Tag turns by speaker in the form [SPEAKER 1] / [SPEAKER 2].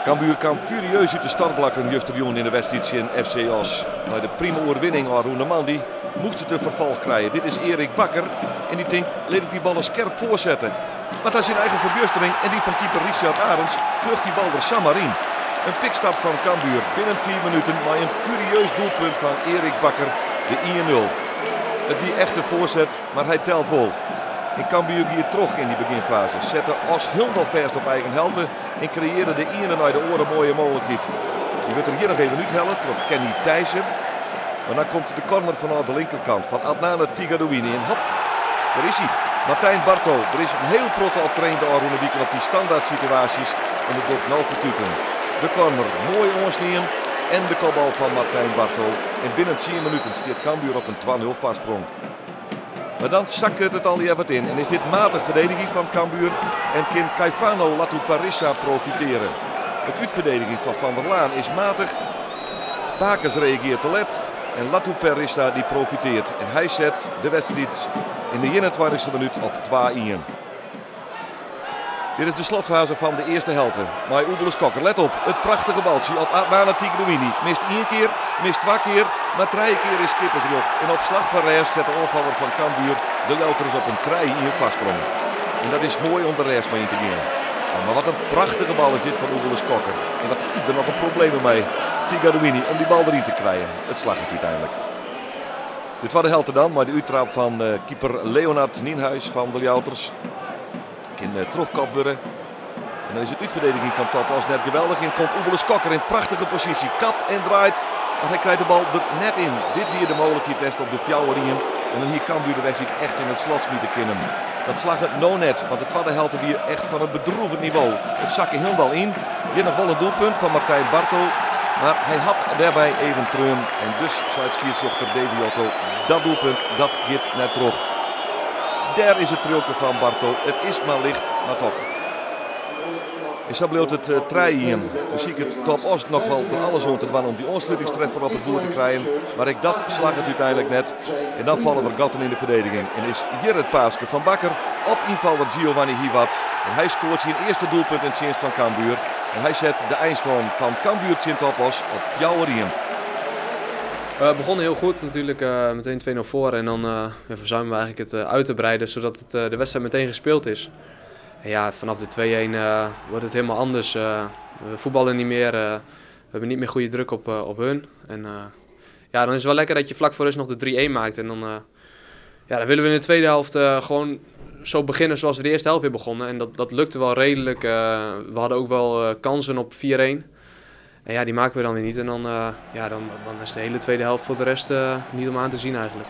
[SPEAKER 1] Cambuur kwam furieus uit de startblokken justerjoen in de wedstrijd in FC Os. Na de prima overwinning aan Roenemandi moest het een vervolg krijgen. Dit is Erik Bakker en die denkt, laat ik die ballen scherp voorzetten. Maar dat is zijn eigen verbustering en die van keeper Richard Arends vlucht die bal er zomaar in. Een pikstart van Cambuur binnen 4 minuten, maar een curieus doelpunt van Erik Bakker, de 1-0. Het wie echt een voorzet, maar hij telt wel. In Cambuur hier terug in die beginfase. Zette Os helemaal verst op eigen helte en creëerde de ene naar de oren mooie mogelijkheid. Die wordt er hier nog even uithellen, terug Kenny Thijssen. Maar dan komt de corner vanuit de linkerkant van Adnane Tigadouini. En hop, daar is hij. Martijn Barto. Er is een heel protte op train door Roenewieken op die standaard situaties. En het doet nou vertuten. De corner mooi onsnien en de kopbal van Martijn Barto. En binnen 10 minuten staat Cambuur op een 2-0 vastsprong. Maar dan zakt het al even in en is dit matig verdediging van Cambuur en kan Caifano Latuparissa profiteren. Het uitverdediging van Van der Laan is matig, Bakers reageert te let en Latuparissa die profiteert. En hij zet de wedstrijd in de 21e minuut op 2-1. Dit is de slotfase van de eerste helte. Maar Oebeles Kokker, let op, het prachtige baltje op Adnane Tigadouini. Mist 1 keer, mist 2 keer, maar 3 keer is kippersrug. En op slag van rechts zet de onvaller van Cambuur de Louters op een 3-1 vastsprong. En dat is mooi om de rechts mee in te gaan. Maar wat een prachtige bal is dit van Oebeles Kokker. En wat had hij er nog een probleem mee, Tigadouini, om die bal erin te krijgen. Het slag het uiteindelijk. Dit was de helte dan, maar de uittrap van keeper Leonard Nienhuis van de Louters. In terugkop worden. En dan is het uitverdediging van Top Os net geweldig. En komt Oebeles Kokker in prachtige positie. Kapt en draait. Maar hij krijgt de bal er net in. Dit weer de mogelijkheid west op de Fjouwerien. En dan hier Cambuur de wedstrijd echt in het slot smieten kunnen. Dat slag het no net. Want de tweede helft weer echt van een bedroevend niveau. Het zakken helemaal in. Hier nog wel een doelpunt van Martijn Barto. Maar hij had daarbij even treun. En dus zei het scheidsrechter Davy Otto. Dat doelpunt, dat gaat net terug. Daar is het trilken van Barto. Het is maar licht, maar toch. En zo bleef het 3-1. Dan zie ik het Top Os nog wel door alles om te doen om die ontsluitingstreffer op het doel te krijgen. Maar ik dat slag het uiteindelijk net. En dan vallen er gaten in de verdediging. En is hier het paasje van Bakker op invaller Giovanni Hiwat. En hij scoort zijn eerste doelpunt in het dienst van Cambuur. En hij zet de eindstand van Cambuur Top Os op 4-1.
[SPEAKER 2] We begonnen heel goed natuurlijk, meteen 2-0 voor en dan verzuimen we eigenlijk het uit te breiden zodat het, de wedstrijd meteen gespeeld is. En ja, vanaf de 2-1 wordt het helemaal anders. We voetballen niet meer, we hebben niet meer goede druk op hun. En ja, dan is het wel lekker dat je vlak voor rust nog de 3-1 maakt. En dan, ja, dan willen we in de tweede helft gewoon zo beginnen zoals we de eerste helft weer begonnen. En dat lukte wel redelijk. We hadden ook wel kansen op 4-1. En ja, die maken we dan weer niet. En dan, ja, dan is de hele tweede helft voor de rest niet om aan te zien eigenlijk.